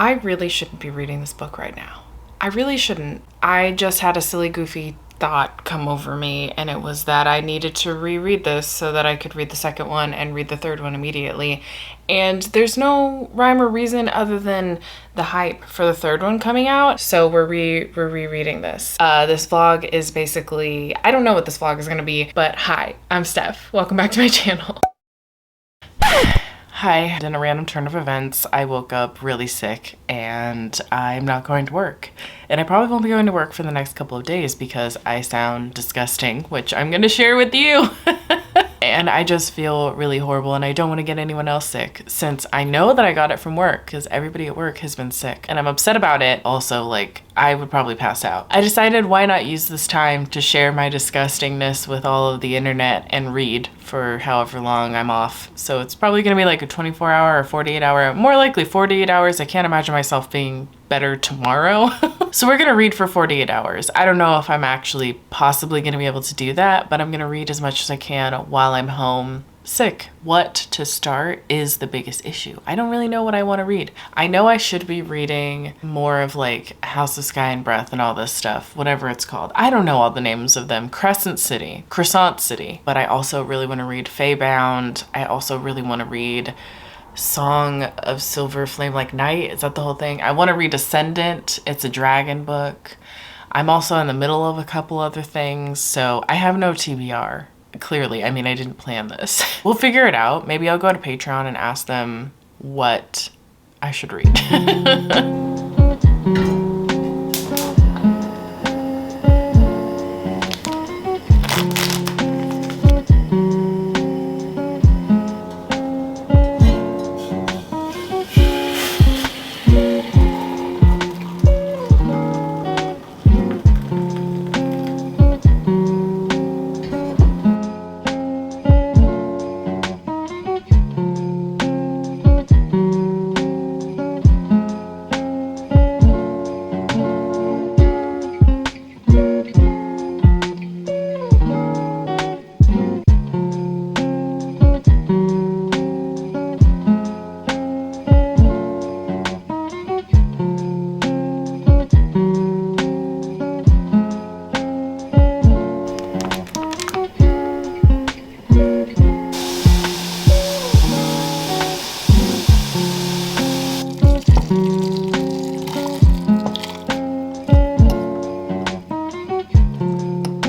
I really shouldn't be reading this book right now. I really shouldn't. I just had a silly, goofy thought come over me, and it was that I needed to reread this so that I could read the second one and read the third one immediately. And there's no rhyme or reason other than the hype for the third one coming out. So we're rereading this. This vlog is basically, I don't know what this vlog is gonna be, but hi, I'm Steph. Welcome back to my channel. Hi, in a random turn of events, I woke up really sick and I'm not going to work. And I probably won't be going to work for the next couple of days because I sound disgusting, which I'm gonna share with you. And I just feel really horrible and I don't want to get anyone else sick since I know that I got it from work because everybody at work has been sick and I'm upset about it. Also, like, I would probably pass out. I decided why not use this time to share my disgustingness with all of the internet and read for however long I'm off. So it's probably gonna be like a 24-hour or 48-hour, more likely 48 hours. I can't imagine myself being better tomorrow. So we're gonna read for 48 hours. I don't know if I'm actually possibly gonna be able to do that, but I'm gonna read as much as I can while I'm home sick. What to start is the biggest issue. I don't really know what I want to read. I know I should be reading more of like House of Sky and Breath and all this stuff, whatever it's called. I don't know all the names of them. Crescent City. But I also really want to read Feybound. I also really want to read Song of Silver Flame Like Night. Is that the whole thing? I want to read Ascendant. It's a dragon book. I'm also in the middle of a couple other things, so I have no TBR. Clearly, I mean, I didn't plan this. We'll figure it out. Maybe I'll go to Patreon and ask them what I should read.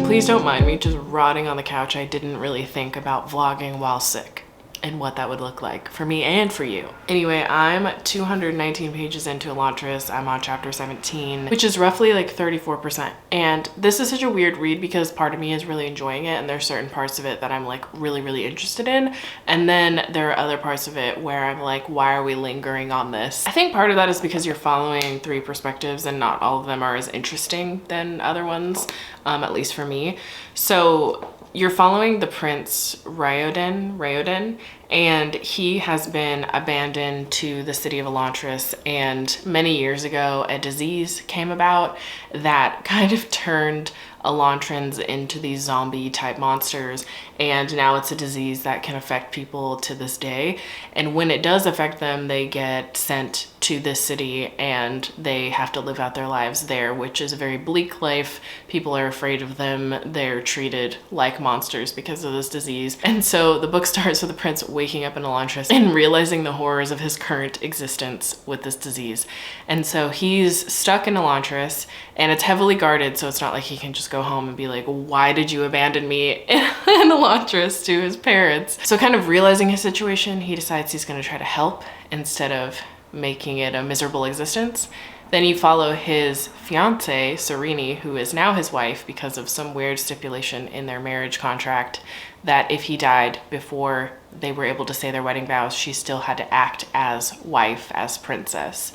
Please don't mind me just rotting on the couch. I didn't really think about vlogging while sick and what that would look like for me and for you. Anyway, I'm 219 pages into Elantris. I'm on chapter 17, which is roughly like 34%. And this is such a weird read because part of me is really enjoying it and there's certain parts of it that I'm like really interested in. And then there are other parts of it where I'm like, why are we lingering on this? I think part of that is because you're following three perspectives and not all of them are as interesting than other ones, at least for me. So you're following the prince Raoden, and he has been abandoned to the city of Elantris, and many years ago a disease came about that kind of turned Elantrans into these zombie type monsters, and now it's a disease that can affect people to this day. And when it does affect them, they get sent to this city and they have to live out their lives there, which is a very bleak life. People are afraid of them. They're treated like monsters because of this disease. And so the book starts with the prince waking up in Elantris and realizing the horrors of his current existence with this disease. And so he's stuck in Elantris and it's heavily guarded, so it's not like he can just go home and be like, why did you abandon me in Elantris, to his parents? So kind of realizing his situation, he decides he's going to try to help instead of making it a miserable existence. Then you follow his fiance, Serene, who is now his wife because of some weird stipulation in their marriage contract that if he died before they were able to say their wedding vows, she still had to act as wife, as princess.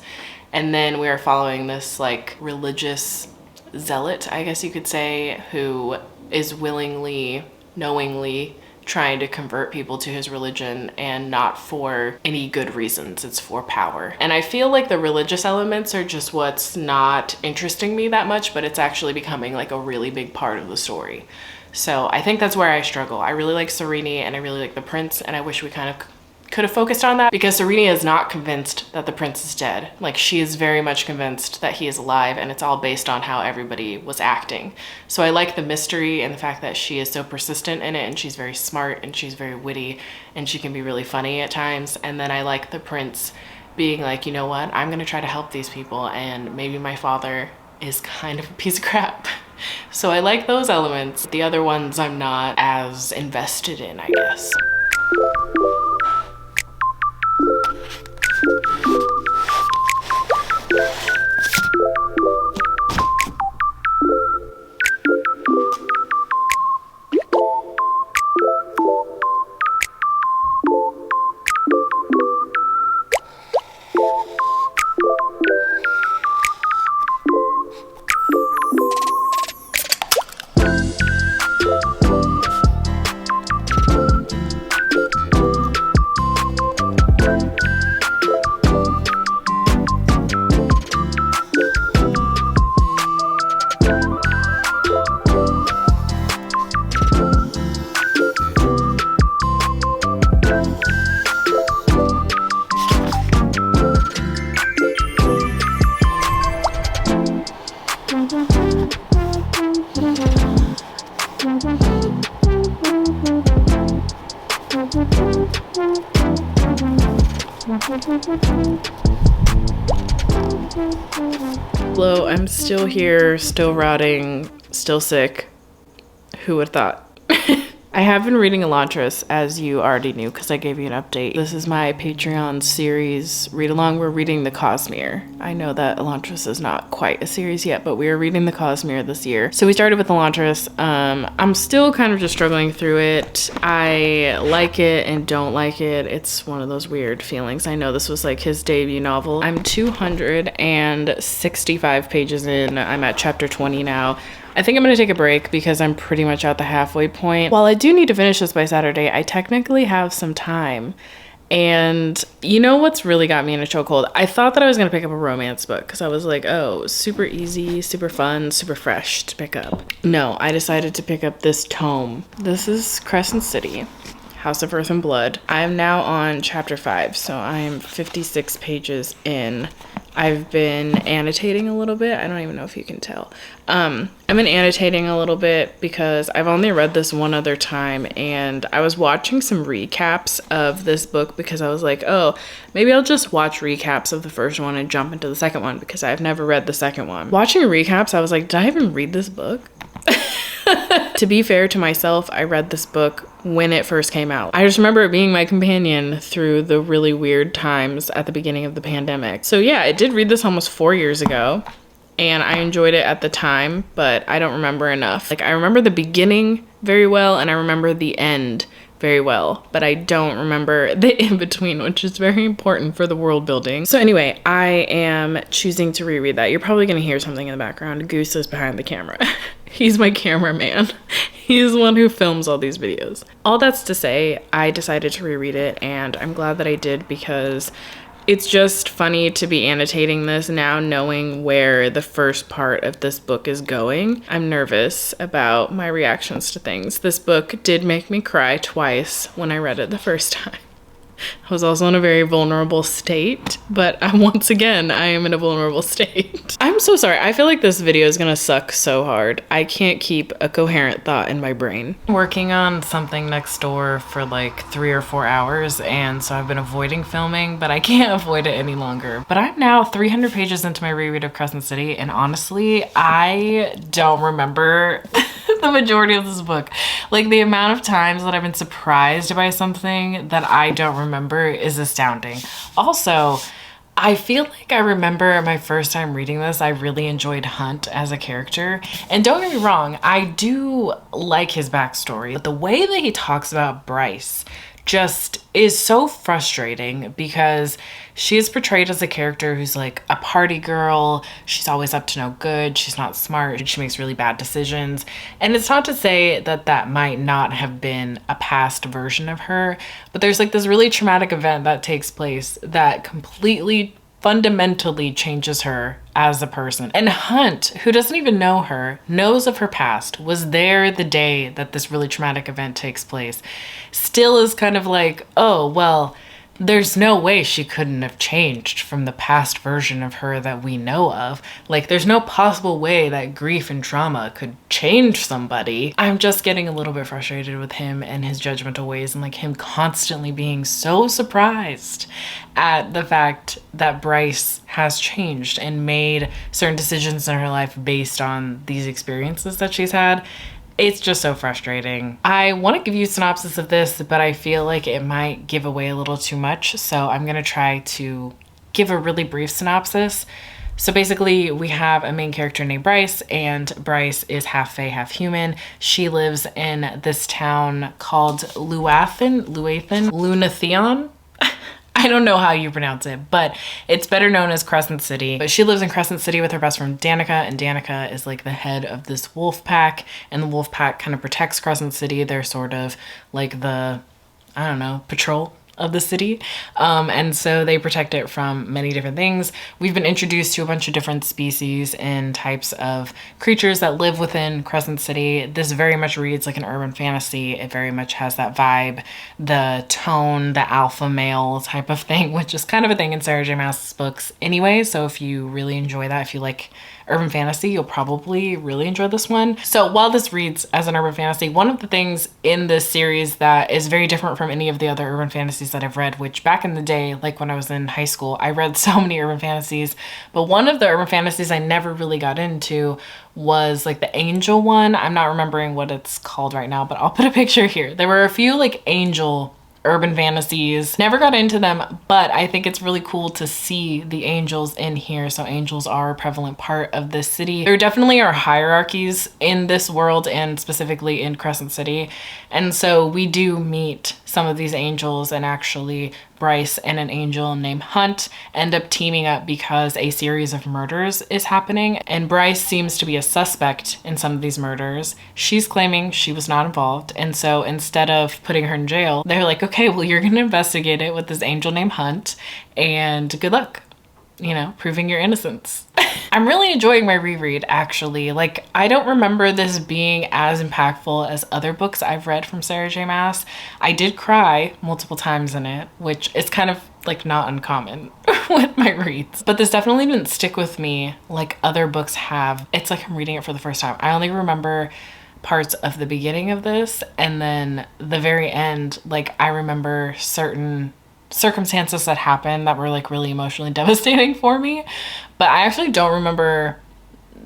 And then we are following this like religious zealot, I guess you could say, who is willingly, knowingly trying to convert people to his religion, and not for any good reasons. It's for power. And I feel like the religious elements are just what's not interesting me that much, but it's actually becoming like a really big part of the story. So I think that's where I struggle. I really like Serene and I really like the prince, and I wish we kind of could have focused on that, because Serena is not convinced that the prince is dead. Like, she is very much convinced that he is alive, and it's all based on how everybody was acting. So I like the mystery and the fact that she is so persistent in it, and she's very smart and she's very witty and she can be really funny at times. And then I like the prince being like, you know what, I'm gonna try to help these people, and maybe my father is kind of a piece of crap. So I like those elements. The other ones I'm not as invested in, I guess. Hello, I'm still here, still rotting, still sick. Who would have thought? I have been reading Elantris, as you already knew, because I gave you an update. This is my Patreon series read along. We're reading the Cosmere. I know that Elantris is not quite a series yet, but we are reading the Cosmere this year. So we started with Elantris. I'm still kind of just struggling through it. I like it and don't like it. It's one of those weird feelings. I know this was like his debut novel. I'm 265 pages in. I'm at chapter 20 now. I think I'm going to take a break because I'm pretty much at the halfway point. While I do need to finish this by Saturday, I technically have some time. And you know what's really got me in a chokehold? I thought that I was going to pick up a romance book because I was like, oh, super easy, super fun, super fresh to pick up. No, I decided to pick up this tome. This is Crescent City, House of Earth and Blood. I'm now on chapter 5, so I'm 56 pages in. I've been annotating a little bit. I don't even know if you can tell. I've been annotating a little bit because I've only read this one other time, and I was watching some recaps of this book because I was like, oh, maybe I'll just watch recaps of the first one and jump into the second one because I've never read the second one. Watching recaps, I was like, did I even read this book? To be fair to myself, I read this book when it first came out. I just remember it being my companion through the really weird times at the beginning of the pandemic. So yeah, I did read this almost 4 years ago, and I enjoyed it at the time, but I don't remember enough. Like, I remember the beginning very well, and I remember the end very well, but I don't remember the in-between, which is very important for the world building. So anyway, I am choosing to reread that. You're probably going to hear something in the background. Goose is behind the camera. He's my cameraman. He's the one who films all these videos. All that's to say, I decided to reread it, and I'm glad that I did because it's just funny to be annotating this now, knowing where the first part of this book is going. I'm nervous about my reactions to things. This book did make me cry twice when I read it the first time. I was also in a very vulnerable state, but once again, I am in a vulnerable state. I'm so sorry. I feel like this video is gonna suck so hard. I can't keep a coherent thought in my brain. I'm working on something next door for like 3 or 4 hours, and so I've been avoiding filming, but I can't avoid it any longer. But I'm now 300 pages into my reread of Crescent City, and honestly, I don't remember the majority of this book. Like, the amount of times that I've been surprised by something that I don't remember is astounding. Also, I feel like I remember my first time reading this, I really enjoyed Hunt as a character. And don't get me wrong, I do like his backstory, but the way that he talks about Bryce just is so frustrating because she is portrayed as a character who's like a party girl. She's always up to no good. She's not smart. She makes really bad decisions. And it's not to say that that might not have been a past version of her, but there's like this really traumatic event that takes place that completely fundamentally changes her as a person. And Hunt, who doesn't even know her, knows of her past, was there the day that this really traumatic event takes place, still is kind of like, oh, well, there's no way she couldn't have changed from the past version of her that we know of. Like, there's no possible way that grief and trauma could change somebody. I'm just getting a little bit frustrated with him and his judgmental ways, and like him constantly being so surprised at the fact that Bryce has changed and made certain decisions in her life based on these experiences that she's had. It's just so frustrating. I want to give you a synopsis of this, but I feel like it might give away a little too much. So I'm going to try to give a really brief synopsis. So basically we have a main character named Bryce, and Bryce is half fae, half human. She lives in this town called Lunatheon. I don't know how you pronounce it, but it's better known as Crescent City. But she lives in Crescent City with her best friend Danica, and Danica is like the head of this wolf pack, and the wolf pack kind of protects Crescent City. They're sort of like the, I don't know, patrol of the city. And so they protect it from many different things. We've been introduced to a bunch of different species and types of creatures that live within Crescent City. This very much reads like an urban fantasy. It very much has that vibe, the tone, the alpha male type of thing, which is kind of a thing in Sarah J Maas's books anyway. So if you really enjoy that, if you like urban fantasy, you'll probably really enjoy this one. So while this reads as an urban fantasy, one of the things in this series that is very different from any of the other urban fantasies that I've read, which back in the day, like when I was in high school, I read so many urban fantasies, but one of the urban fantasies I never really got into was like the angel one. I'm not remembering what it's called right now, but I'll put a picture here. There were a few like angel urban fantasies. Never got into them, but I think it's really cool to see the angels in here. So angels are a prevalent part of this city. There definitely are hierarchies in this world, and specifically in Crescent City. And so we do meet some of these angels, and actually Bryce and an angel named Hunt end up teaming up because a series of murders is happening, and Bryce seems to be a suspect in some of these murders. She's claiming she was not involved, and so instead of putting her in jail, they're like, okay, well, you're gonna investigate it with this angel named Hunt, and good luck, you know, proving your innocence. I'm really enjoying my reread, actually. Like, I don't remember this being as impactful as other books I've read from Sarah J Maas. I did cry multiple times in it, which is kind of like not uncommon with my reads. But this definitely didn't stick with me like other books have. It's like I'm reading it for the first time. I only remember parts of the beginning of this, and then the very end. Like, I remember certain circumstances that happened that were like really emotionally devastating for me, but I actually don't remember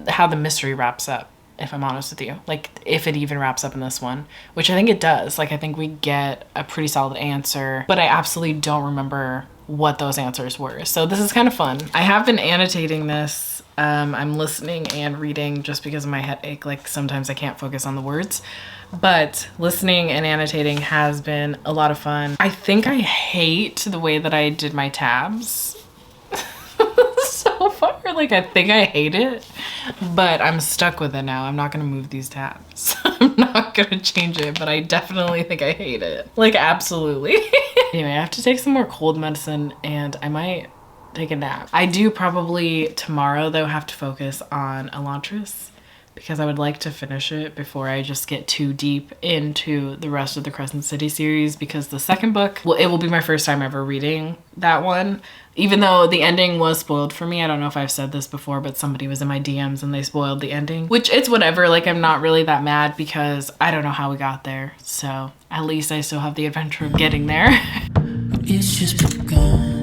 how the mystery wraps up, if I'm honest with you. Like, if it even wraps up in this one, which I think it does. Like, I think we get a pretty solid answer, but I absolutely don't remember what those answers were. So this is kind of fun. I have been annotating this. I'm listening and reading just because of my headache. Like, sometimes I can't focus on the words. But listening and annotating has been a lot of fun. I think I hate the way that I did my tabs so far. Like, I think I hate it, but I'm stuck with it now. I'm not gonna move these tabs. I'm not gonna change it, but I definitely think I hate it. Like, absolutely. Anyway, I have to take some more cold medicine, and I might take a nap. I do probably tomorrow, though, have to focus on Elantris, because I would like to finish it before I just get too deep into the rest of the Crescent City series, because the second book, well, it will be my first time ever reading that one. Even though the ending was spoiled for me. I don't know if I've said this before, but somebody was in my DMs and they spoiled the ending, which it's whatever. Like, I'm not really that mad because I don't know how we got there. So at least I still have the adventure of getting there. It's just begun.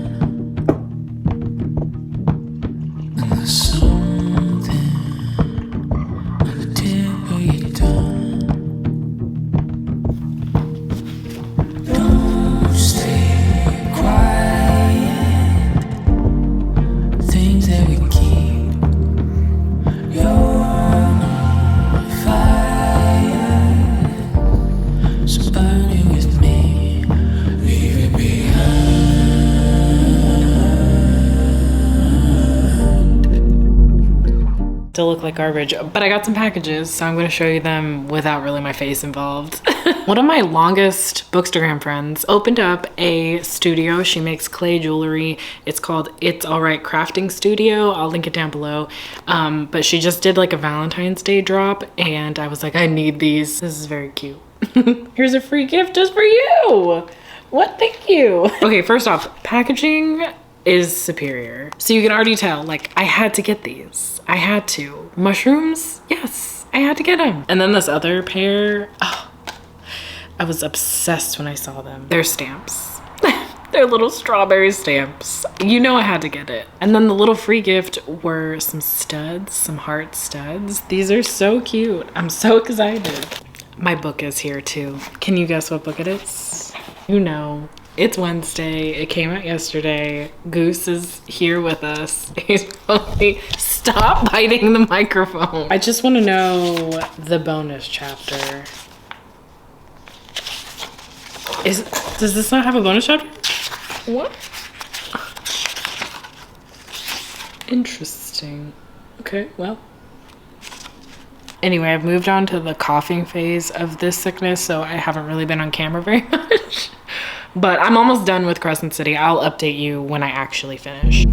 Still look like garbage, but I got some packages, so I'm going to show you them without really my face involved. One of my longest Bookstagram friends opened up a studio. She makes clay jewelry. It's called It's Alright Crafting Studio. I'll link it down below. But she just did like a Valentine's Day drop, and I was like, I need these. This is very cute. Here's a free gift just for you. What? Thank you. Okay, first off, packaging is superior. So you can already tell, like, I had to get these. I had to. Mushrooms? Yes, I had to get them. And then this other pair, oh, I was obsessed when I saw them. They're stamps. They're little strawberry stamps. You know I had to get it. And then the little free gift were some studs, some heart studs. These are so cute. I'm so excited. My book is here too. Can you guess what book it is? You know, it's Wednesday. It came out yesterday. Goose is here with us. He's probably, stop biting the microphone. I just want to know the bonus chapter. Does this not have a bonus chapter? What? Interesting. Okay, well. Anyway, I've moved on to the coughing phase of this sickness, so I haven't really been on camera very much. But I'm almost done with Crescent City. I'll update you when I actually finish.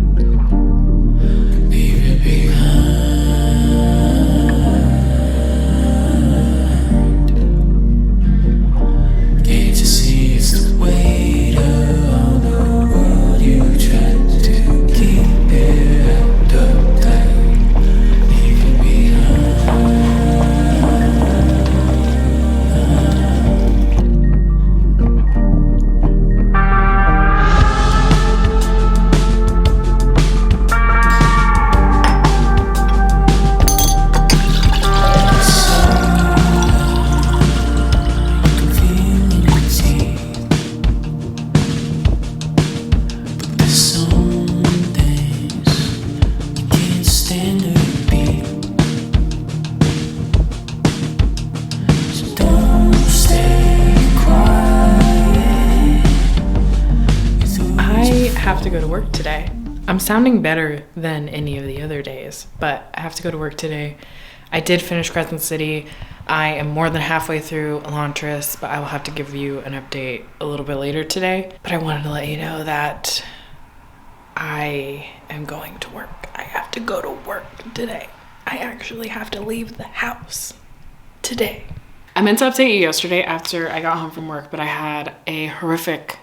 I'm sounding better than any of the other days, but I have to go to work today. I did finish Crescent City. I am more than halfway through Elantris, but I will have to give you an update a little bit later today. But I wanted to let you know that I am going to work. I have to go to work today. I actually have to leave the house today. I meant to update you yesterday after I got home from work, but I had a horrific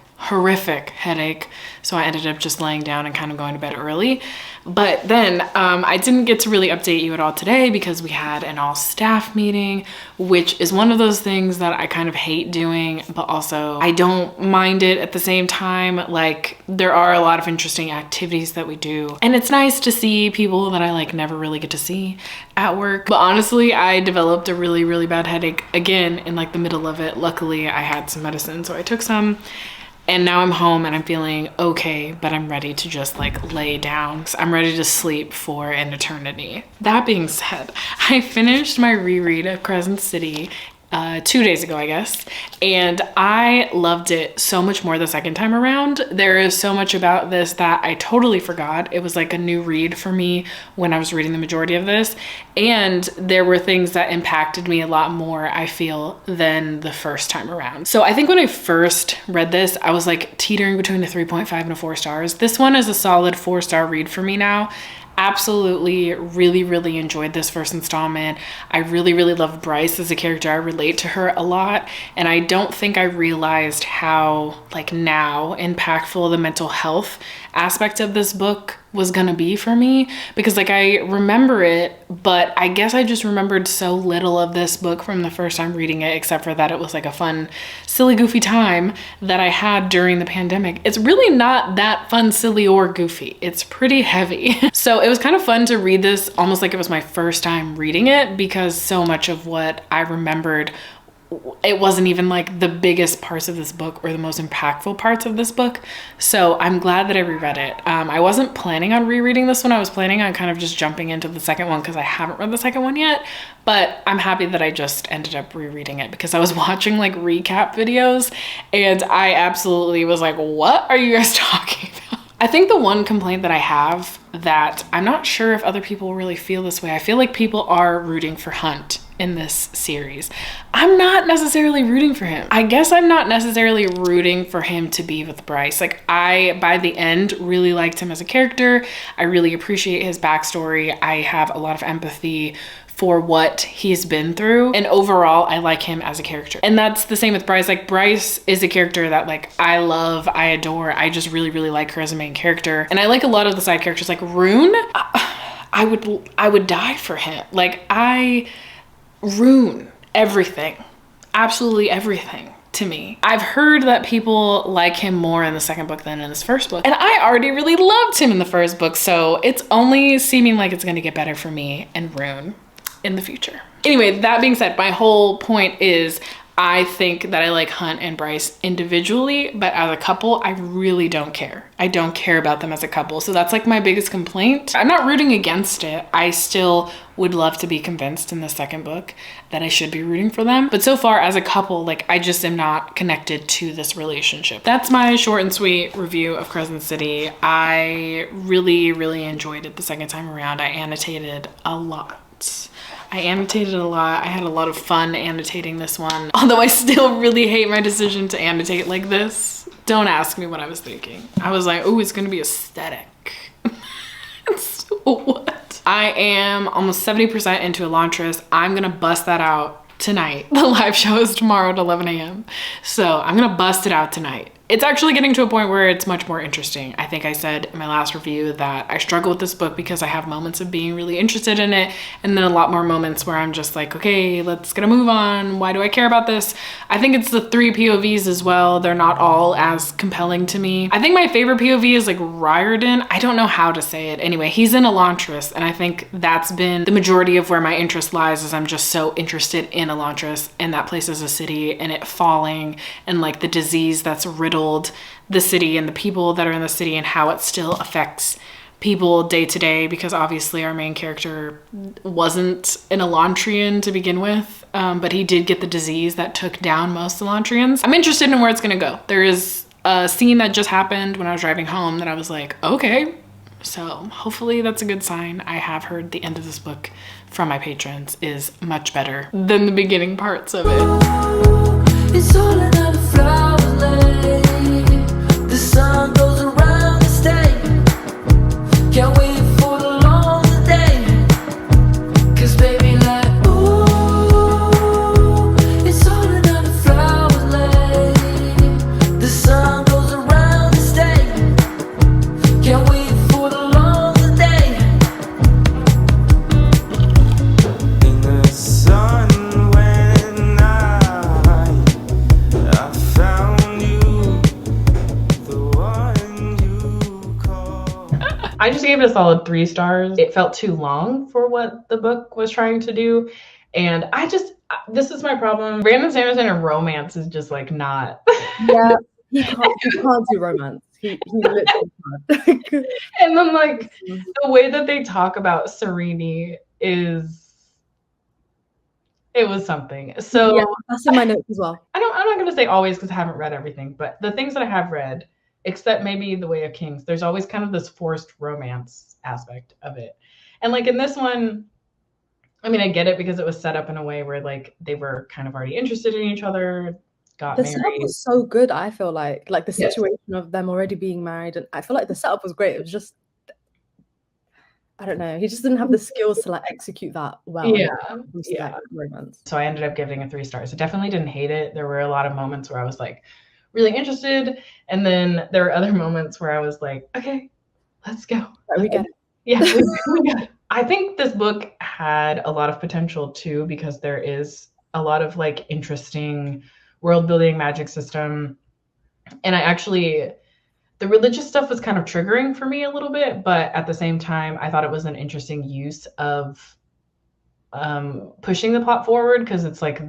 headache, so I ended up just laying down and kind of going to bed early. But then I didn't get to really update you at all today because we had an all staff meeting, which is one of those things that I kind of hate doing, but also I don't mind it at the same time. Like, there are a lot of interesting activities that we do, and it's nice to see people that I like never really get to see at work. But honestly, I developed a really bad headache again in like the middle of it. Luckily I had some medicine, so I took some. And now I'm home and I'm feeling okay, but I'm ready to just like lay down. I'm ready to sleep for an eternity. That being said, I finished my reread of Crescent City 2 days ago, I guess, and I loved it so much more the second time around. There is so much about this that I totally forgot. It was like a new read for me when I was reading the majority of this, and there were things that impacted me a lot more, I feel, than the first time around. So I think when I first read this, I was like teetering between a 3.5 and a 4 stars. This one is a solid 4-star read for me now. Absolutely, really enjoyed this first installment. I really loved Bryce as a character. I relate to her a lot, and I don't think I realized how like now impactful the mental health aspect of this book was gonna be for me, because like I remember it, but I guess I just remembered so little of this book from the first time reading it, except for that it was like a fun, silly, goofy time that I had during the pandemic. It's really not that fun, silly, or goofy. It's pretty heavy. So it was kind of fun to read this almost like it was my first time reading it, because so much of what I remembered, it wasn't even like the biggest parts of this book or the most impactful parts of this book. So I'm glad that I reread it. I wasn't planning on rereading this one. I was planning on kind of just jumping into the second one because I haven't read the second one yet, but I'm happy that I just ended up rereading it because I was watching like recap videos and I absolutely was like, what are you guys talking about? I think the one complaint that I have that I'm not sure if other people really feel this way, I feel like people are rooting for Hunt in this series. I'm not necessarily rooting for him. I guess I'm not necessarily rooting for him to be with Bryce. Like, I, by the end, really liked him as a character. I really appreciate his backstory. I have a lot of empathy for what he's been through. And overall, I like him as a character. And that's the same with Bryce. Like, Bryce is a character that like I love, I adore. I just really, really like her as a main character. And I like a lot of the side characters. Like Rune, I would die for him. Like Rune, everything, absolutely everything to me. I've heard that people like him more in the second book than in this first book. And I already really loved him in the first book. So it's only seeming like it's going to get better for me and Rune in the future. Anyway, that being said, my whole point is I think that I like Hunt and Bryce individually, but as a couple, I really don't care. I don't care about them as a couple. So that's like my biggest complaint. I'm not rooting against it. I still would love to be convinced in the second book that I should be rooting for them. But so far as a couple, like I just am not connected to this relationship. That's my short and sweet review of Crescent City. I really, really enjoyed it the second time around. I annotated a lot. I annotated a lot. I had a lot of fun annotating this one. Although I still really hate my decision to annotate like this. Don't ask me what I was thinking. I was like, oh, it's gonna be aesthetic. So what? I am almost 70% into Elantris. I'm gonna bust that out tonight. The live show is tomorrow at 11 a.m. So I'm gonna bust it out tonight. It's actually getting to a point where it's much more interesting. I think I said in my last review that I struggle with this book because I have moments of being really interested in it and then a lot more moments where I'm just like, okay, let's get a move on. Why do I care about this? I think it's the 3 POVs as well. They're not all as compelling to me. I think my favorite POV is like Riordan. I don't know how to say it. Anyway, he's in Elantris, and I think that's been the majority of where my interest lies, is I'm just so interested in Elantris and that place as a city and it falling and like the disease that's riddled the city and the people that are in the city and how it still affects people day to day, because obviously our main character wasn't an Elantrian to begin with, but he did get the disease that took down most Elantrians. I'm interested in where it's gonna go. There is a scene that just happened when I was driving home that I was like, okay, so hopefully that's a good sign. I have heard the end of this book from my patrons is much better than the beginning parts of it. It's all another flower lane. The sun goes around the state. Can't wait for the long day. 'Cause baby, like, ooh, it's all another flower lane. The sun goes around the state. Can't wait for the long day. In the sun when I found you, the one you call. I just gave it a solid 3 stars. It felt too long for what the book was trying to do. And this is my problem. Brandon Sanderson and romance is just like not. Yeah, he can't do romance. He literally can't. And then like the way that they talk about Serene it was something. So Yeah, that's in my notes as well. I'm not gonna say always because I haven't read everything, but the things that I have read, except maybe The Way of Kings, there's always kind of this forced romance aspect of it. And like in this one, I mean, I get it because it was set up in a way where like they were kind of already interested in each other, got The setup married. was so good, I feel like the Yes. situation of them already being married, and I feel like the setup was great. It was just, I don't know, he just didn't have the skills to like execute that well. Yeah, when it comes to, yeah. like, romance. So I ended up giving it 3 stars. I definitely didn't hate it. There were a lot of moments where I was like really interested. And then there were other moments where I was like, okay, let's go. Right, we get it. Yeah, we got it. I think this book had a lot of potential too, because there is a lot of like interesting world building magic system. And the religious stuff was kind of triggering for me a little bit, but at the same time, I thought it was an interesting use of pushing the plot forward, because it's like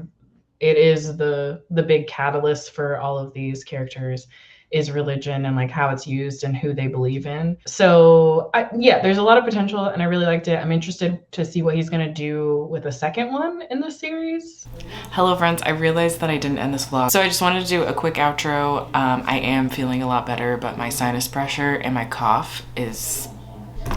it is the big catalyst for all of these characters is religion and like how it's used and who they believe in. So yeah, there's a lot of potential and I really liked it. I'm interested to see what he's gonna do with the second one in the series. Hello friends, I realized that I didn't end this vlog, so I just wanted to do a quick outro. I am feeling a lot better, but my sinus pressure and my cough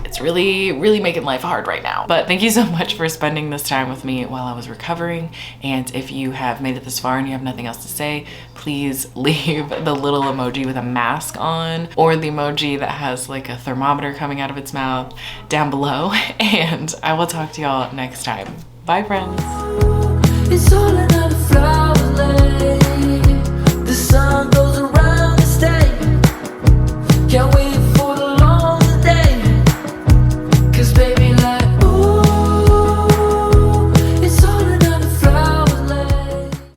it's really making life hard right now. But thank you so much for spending this time with me while I was recovering. And if you have made it this far and you have nothing else to say, please leave the little emoji with a mask on or the emoji that has like a thermometer coming out of its mouth down below. And I will talk to y'all next time. Bye, friends. It's all another flower.